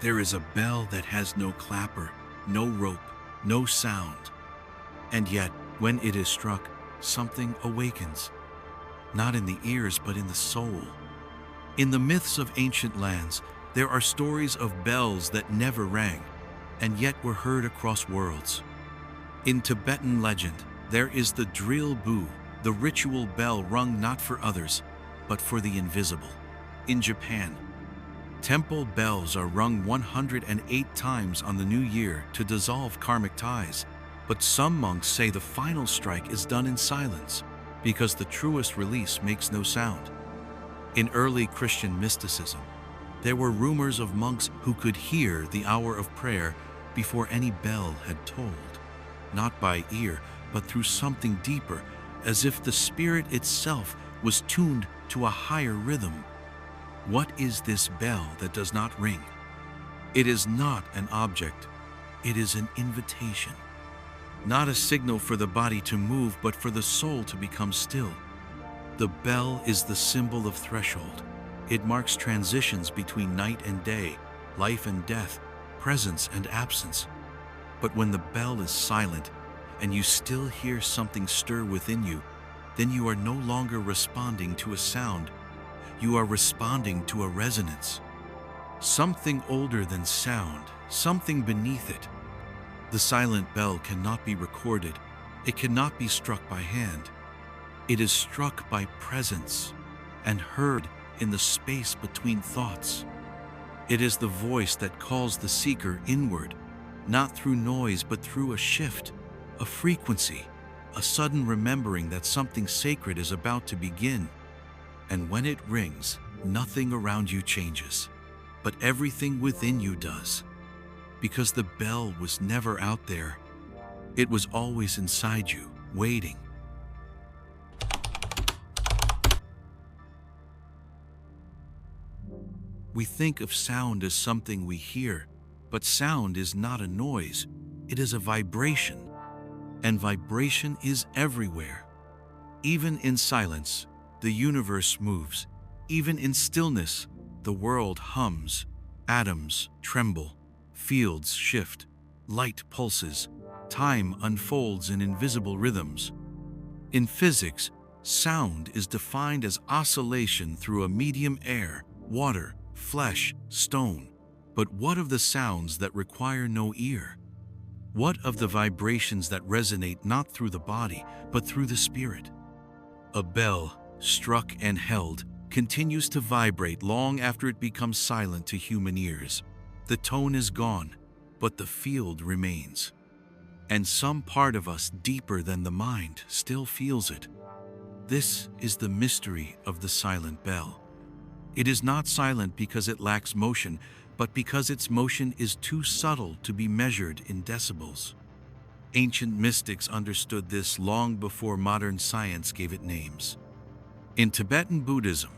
There is a bell that has no clapper, no rope, no sound. And yet, when it is struck, something awakens, not in the ears but in the soul. In the myths of ancient lands, there are stories of bells that never rang, and yet were heard across worlds. In Tibetan legend, there is the drill bu, the ritual bell rung not for others, but for the invisible. In Japan, temple bells are rung 108 times on the new year to dissolve karmic ties, but some monks say the final strike is done in silence, because the truest release makes no sound. In early Christian mysticism, there were rumors of monks who could hear the hour of prayer before any bell had tolled, not by ear, but through something deeper, as if the spirit itself was tuned to a higher rhythm. What is this bell that does not ring? It is not an object, it is an invitation. Not a signal for the body to move, but for the soul to become still. The bell is the symbol of threshold. It marks transitions between night and day, life and death, presence and absence. But when the bell is silent, and you still hear something stir within you, then you are no longer responding to a sound. You are responding to a resonance. Something older than sound, something beneath it. The silent bell cannot be recorded. It cannot be struck by hand. It is struck by presence and heard in the space between thoughts. It is the voice that calls the seeker inward, not through noise but through a shift, a frequency, a sudden remembering that something sacred is about to begin. And when it rings, nothing around you changes, but everything within you does. Because the bell was never out there. It was always inside you, waiting. We think of sound as something we hear, but sound is not a noise, it is a vibration. And vibration is everywhere. Even in silence, the universe moves. Even in stillness, the world hums. Atoms tremble, fields shift, light pulses, time unfolds in invisible rhythms. In physics, sound is defined as oscillation through a medium: air, water, flesh, stone. But what of the sounds that require no ear? What of the vibrations that resonate not through the body, but through the spirit? A bell, struck and held, continues to vibrate long after it becomes silent to human ears. The tone is gone, but the field remains. And some part of us, deeper than the mind, still feels it. This is the mystery of the silent bell. It is not silent because it lacks motion, but because its motion is too subtle to be measured in decibels. Ancient mystics understood this long before modern science gave it names. In Tibetan Buddhism,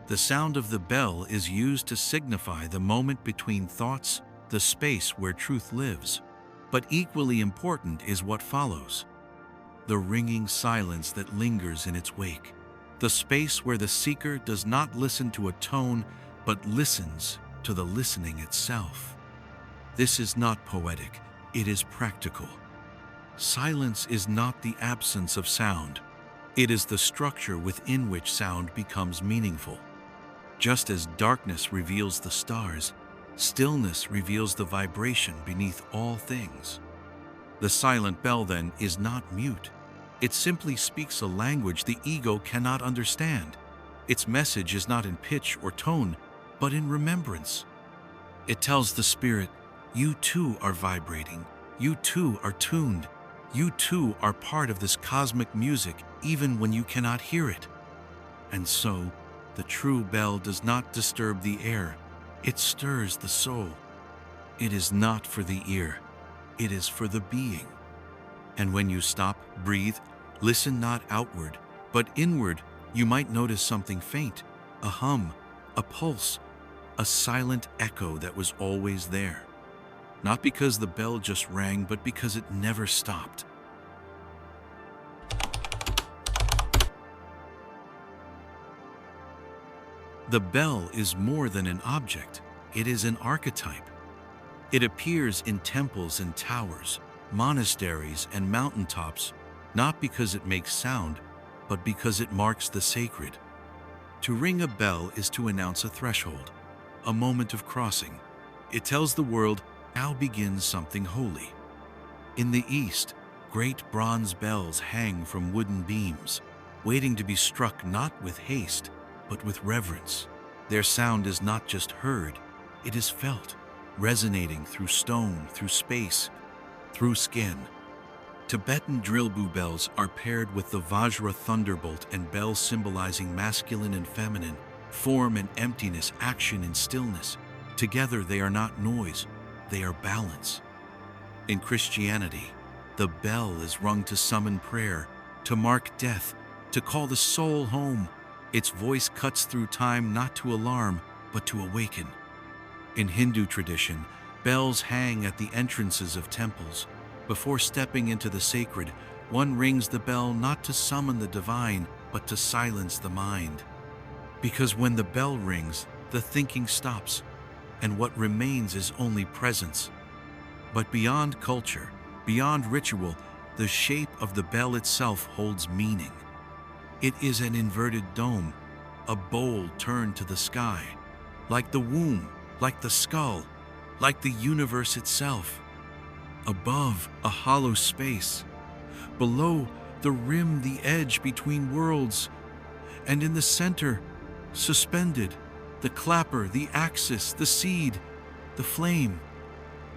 the sound of the bell is used to signify the moment between thoughts, the space where truth lives. But equally important is what follows: the ringing silence that lingers in its wake. The space where the seeker does not listen to a tone, but listens to the listening itself. This is not poetic, it is practical. Silence is not the absence of sound. It is the structure within which sound becomes meaningful. Just as darkness reveals the stars, stillness reveals the vibration beneath all things. The silent bell, then, is not mute. It simply speaks a language the ego cannot understand. Its message is not in pitch or tone, but in remembrance. It tells the spirit, you too are vibrating, you too are tuned, you too are part of this cosmic music even when you cannot hear it. And so, the true bell does not disturb the air, it stirs the soul. It is not for the ear, it is for the being. And when you stop, breathe, listen not outward, but inward, you might notice something faint, a hum, a pulse, a silent echo that was always there. Not because the bell just rang, but because it never stopped. The bell is more than an object, it is an archetype. It appears in temples and towers, monasteries and mountaintops, not because it makes sound, but because it marks the sacred. To ring a bell is to announce a threshold, a moment of crossing. It tells the world, now begins something holy. In the East, great bronze bells hang from wooden beams, waiting to be struck not with haste, but with reverence. Their sound is not just heard, it is felt, resonating through stone, through space, through skin. Tibetan drilbu bells are paired with the Vajra thunderbolt and bells symbolizing masculine and feminine, form and emptiness, action and stillness. Together they are not noise, they are balance. In Christianity, the bell is rung to summon prayer, to mark death, to call the soul home. Its voice cuts through time not to alarm, but to awaken. In Hindu tradition, bells hang at the entrances of temples. Before stepping into the sacred, one rings the bell not to summon the divine, but to silence the mind. Because when the bell rings, the thinking stops, and what remains is only presence. But beyond culture, beyond ritual, the shape of the bell itself holds meaning. It is an inverted dome, a bowl turned to the sky, like the womb, like the skull, like the universe itself. Above, a hollow space. Below, the rim, the edge between worlds. And in the center, suspended, the clapper, the axis, the seed, the flame.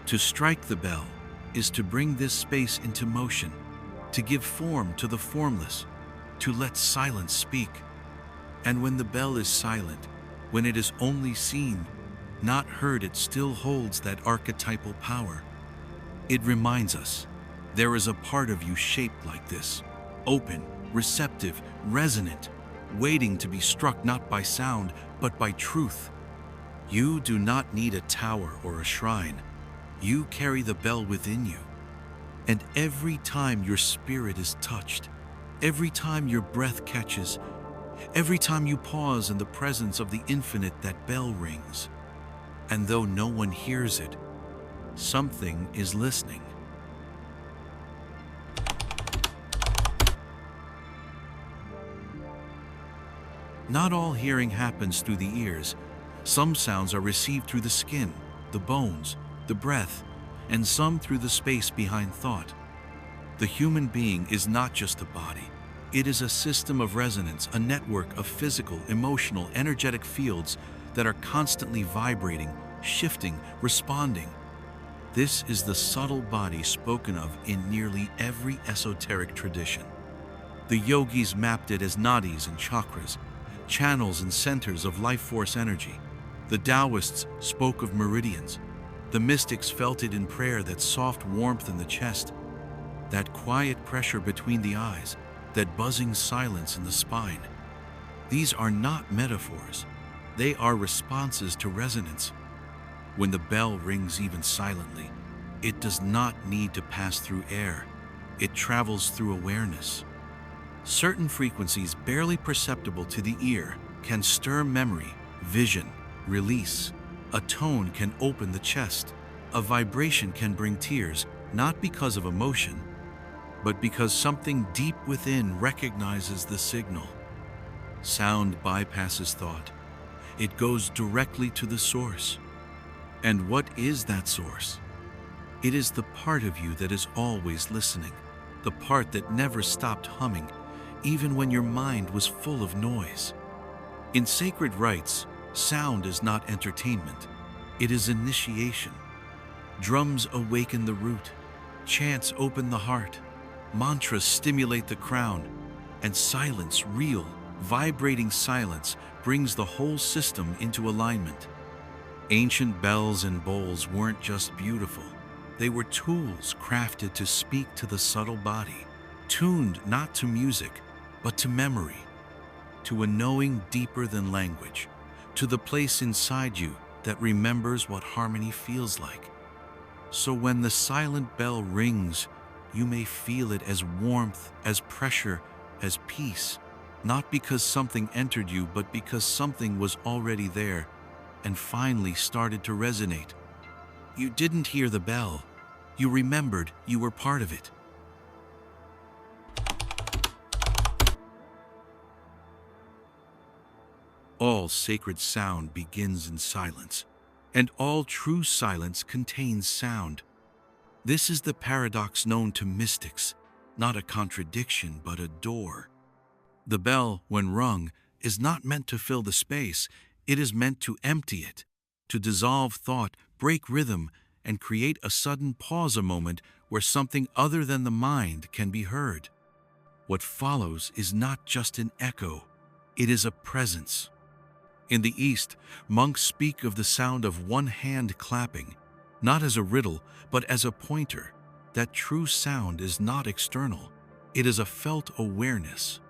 To strike the bell is to bring this space into motion, to give form to the formless, to let silence speak. And when the bell is silent, when it is only seen, not heard, it still holds that archetypal power. It reminds us, there is a part of you shaped like this, open, receptive, resonant, waiting to be struck not by sound, but by truth. You do not need a tower or a shrine. You carry the bell within you. And every time your spirit is touched, every time your breath catches, every time you pause in the presence of the infinite, that bell rings. And though no one hears it, something is listening. Not all hearing happens through the ears. Some sounds are received through the skin, the bones, the breath, and some through the space behind thought. The human being is not just a body. It is a system of resonance, a network of physical, emotional, energetic fields that are constantly vibrating, shifting, responding. This is the subtle body spoken of in nearly every esoteric tradition. The yogis mapped it as nadis and chakras, channels and centers of life force energy. The Taoists spoke of meridians. The mystics felt it in prayer, that soft warmth in the chest, that quiet pressure between the eyes, that buzzing silence in the spine. These are not metaphors. They are responses to resonance. When the bell rings even silently, it does not need to pass through air. It travels through awareness. Certain frequencies, barely perceptible to the ear, can stir memory, vision, release. A tone can open the chest. A vibration can bring tears, not because of emotion, but because something deep within recognizes the signal. Sound bypasses thought. It goes directly to the source. And what is that source? It is the part of you that is always listening, the part that never stopped humming, even when your mind was full of noise. In sacred rites, sound is not entertainment. It is initiation. Drums awaken the root, chants open the heart, mantras stimulate the crown, and silence, real, vibrating silence, brings the whole system into alignment. Ancient bells and bowls weren't just beautiful. They were tools crafted to speak to the subtle body, tuned not to music, but to memory, to a knowing deeper than language, to the place inside you that remembers what harmony feels like. So when the silent bell rings, you may feel it as warmth, as pressure, as peace, not because something entered you, but because something was already there and finally started to resonate. You didn't hear the bell. You remembered you were part of it. All sacred sound begins in silence, and all true silence contains sound. This is the paradox known to mystics, not a contradiction but a door. The bell, when rung, is not meant to fill the space, it is meant to empty it, to dissolve thought, break rhythm, and create a sudden pause, a moment where something other than the mind can be heard. What follows is not just an echo, it is a presence. In the East, monks speak of the sound of one hand clapping, not as a riddle, but as a pointer, that true sound is not external, it is a felt awareness.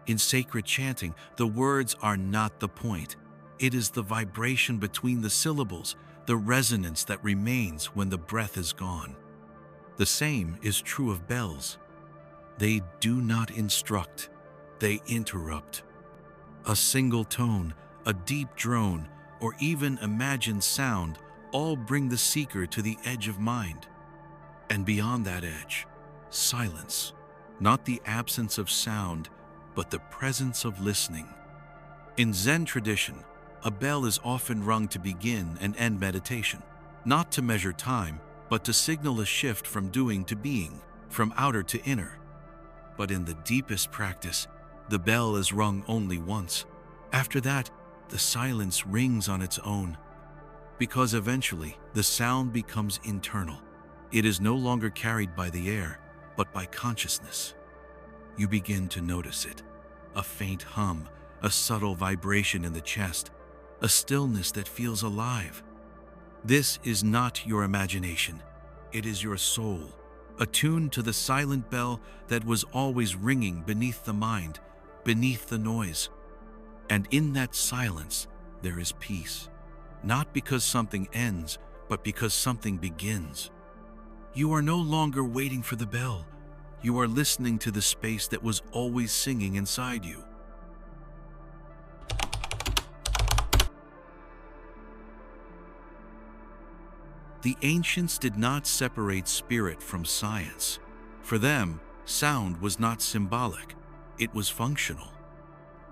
In sacred chanting, the words are not the point. It is the vibration between the syllables, the resonance that remains when the breath is gone. The same is true of bells. They do not instruct, they interrupt. A single tone, a deep drone, or even imagined sound all bring the seeker to the edge of mind. And beyond that edge, silence, not the absence of sound, but the presence of listening. In Zen tradition, a bell is often rung to begin and end meditation, not to measure time, but to signal a shift from doing to being, from outer to inner. But in the deepest practice, the bell is rung only once. After that, the silence rings on its own, because eventually the sound becomes internal. It is no longer carried by the air, but by consciousness. You begin to notice it, a faint hum, a subtle vibration in the chest, a stillness that feels alive. This is not your imagination, it is your soul, attuned to the silent bell that was always ringing beneath the mind, beneath the noise. And in that silence, there is peace, not because something ends, but because something begins. You are no longer waiting for the bell. You are listening to the space that was always singing inside you. The ancients did not separate spirit from science. For them, sound was not symbolic, it was functional.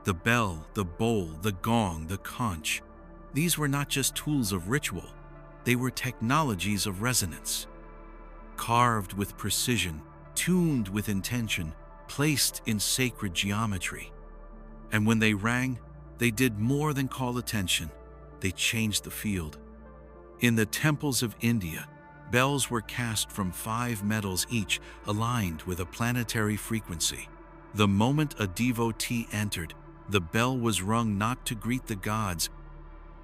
The bell, the bowl, the gong, the conch, these were not just tools of ritual, they were technologies of resonance. Carved with precision, tuned with intention, placed in sacred geometry. And when they rang, they did more than call attention, they changed the field. In the temples of India, bells were cast from 5 metals each, aligned with a planetary frequency. The moment a devotee entered, the bell was rung not to greet the gods,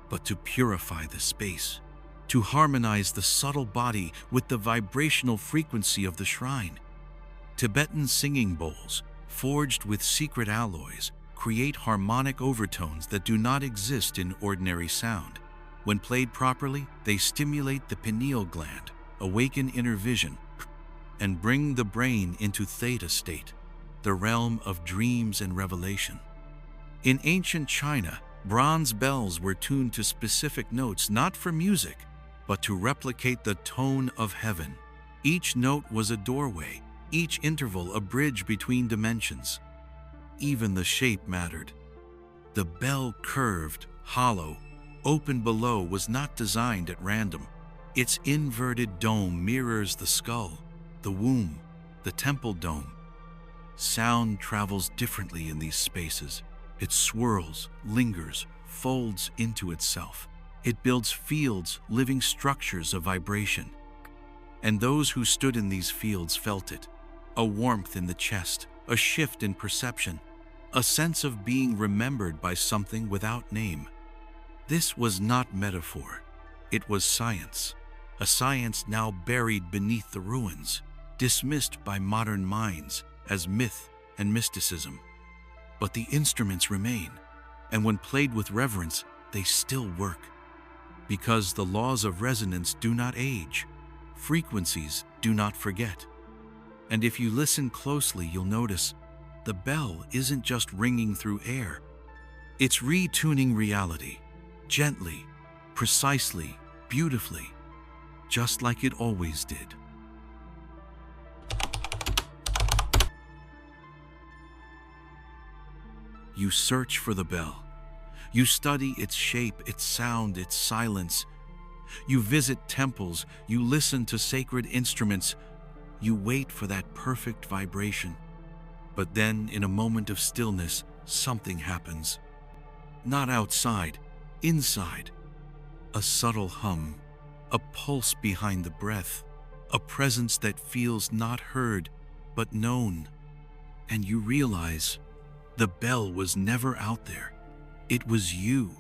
but to purify the space, to harmonize the subtle body with the vibrational frequency of the shrine. Tibetan singing bowls, forged with secret alloys, create harmonic overtones that do not exist in ordinary sound. When played properly, they stimulate the pineal gland, awaken inner vision, and bring the brain into theta state, the realm of dreams and revelation. In ancient China, bronze bells were tuned to specific notes not for music, but to replicate the tone of heaven. Each note was a doorway, each interval a bridge between dimensions. Even the shape mattered. The bell curved, hollow, open below was not designed at random. Its inverted dome mirrors the skull, the womb, the temple dome. Sound travels differently in these spaces. It swirls, lingers, folds into itself. It builds fields, living structures of vibration. And those who stood in these fields felt it. A warmth in the chest, a shift in perception, a sense of being remembered by something without name. This was not metaphor. It was science. A science now buried beneath the ruins, dismissed by modern minds as myth and mysticism. But the instruments remain, and when played with reverence, they still work. Because the laws of resonance do not age, frequencies do not forget. And if you listen closely, you'll notice the bell isn't just ringing through air. It's retuning reality, gently, precisely, beautifully. just like it always did. You search for the bell. You study its shape, its sound, its silence. You visit temples. You listen to sacred instruments. You wait for that perfect vibration. But then, in a moment of stillness, something happens. Not outside, inside. A subtle hum, a pulse behind the breath, a presence that feels not heard, but known. And you realize the bell was never out there. It was you.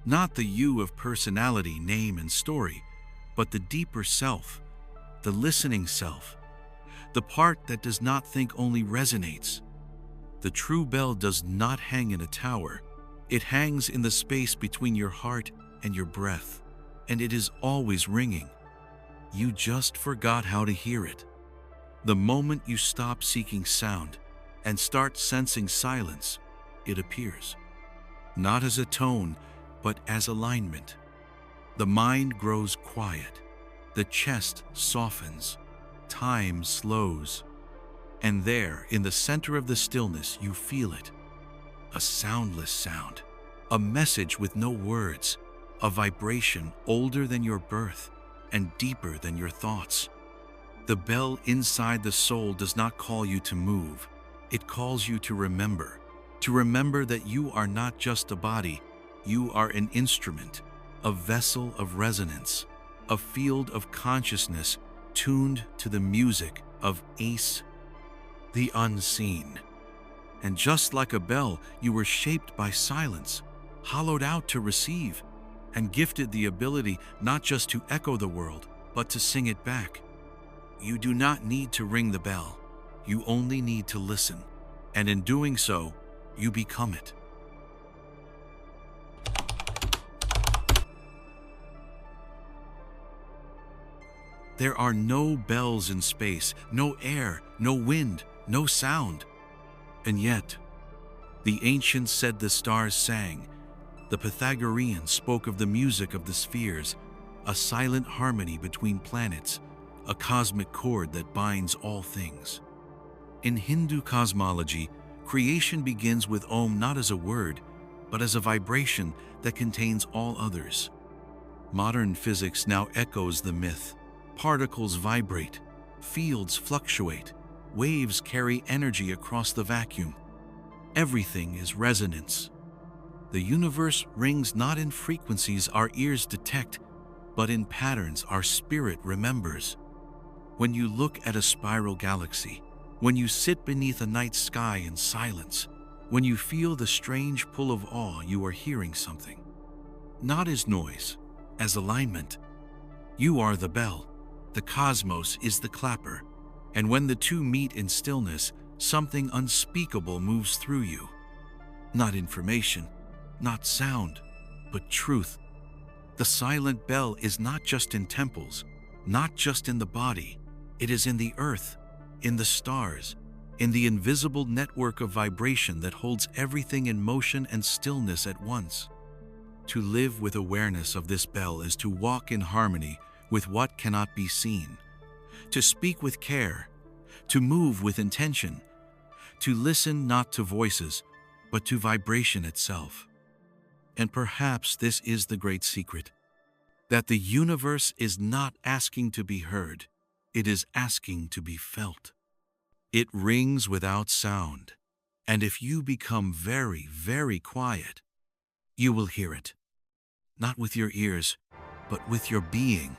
Not the you of personality, name, and story, but the deeper self, the listening self, the part that does not think, only resonates. The true bell does not hang in a tower. It hangs in the space between your heart and your breath, and it is always ringing. You just forgot how to hear it. The moment you stop seeking sound and start sensing silence, it appears. Not as a tone, but as alignment. The mind grows quiet. The chest softens. Time slows. And there, in the center of the stillness, you feel it. A soundless sound. A message with no words. A vibration older than your birth and deeper than your thoughts. The bell inside the soul does not call you to move. It calls you to remember that you are not just a body, you are an instrument, a vessel of resonance, a field of consciousness tuned to the music of Ace, the unseen. And just like a bell, you were shaped by silence, hollowed out to receive, and gifted the ability not just to echo the world, but to sing it back. You do not need to ring the bell. You only need to listen. And in doing so, you become it. There are no bells in space, no air, no wind, no sound. And yet, the ancients said the stars sang. The Pythagoreans spoke of the music of the spheres, a silent harmony between planets, a cosmic chord that binds all things. In Hindu cosmology, creation begins with Om not as a word, but as a vibration that contains all others. Modern physics now echoes the myth. Particles vibrate, fields fluctuate, waves carry energy across the vacuum. Everything is resonance. The universe rings not in frequencies our ears detect, but in patterns our spirit remembers. When you look at a spiral galaxy, when you sit beneath a night sky in silence, when you feel the strange pull of awe, you are hearing something. Not as noise, as alignment. You are the bell, the cosmos is the clapper, and when the two meet in stillness, something unspeakable moves through you. Not information, not sound, but truth. The silent bell is not just in temples, not just in the body. It is in the earth, in the stars, in the invisible network of vibration that holds everything in motion and stillness at once. To live with awareness of this bell is to walk in harmony with what cannot be seen, to speak with care, to move with intention, to listen not to voices, but to vibration itself. And perhaps this is the great secret, that the universe is not asking to be heard, it is asking to be felt. It rings without sound, and if you become very, very quiet, you will hear it, not with your ears, but with your being.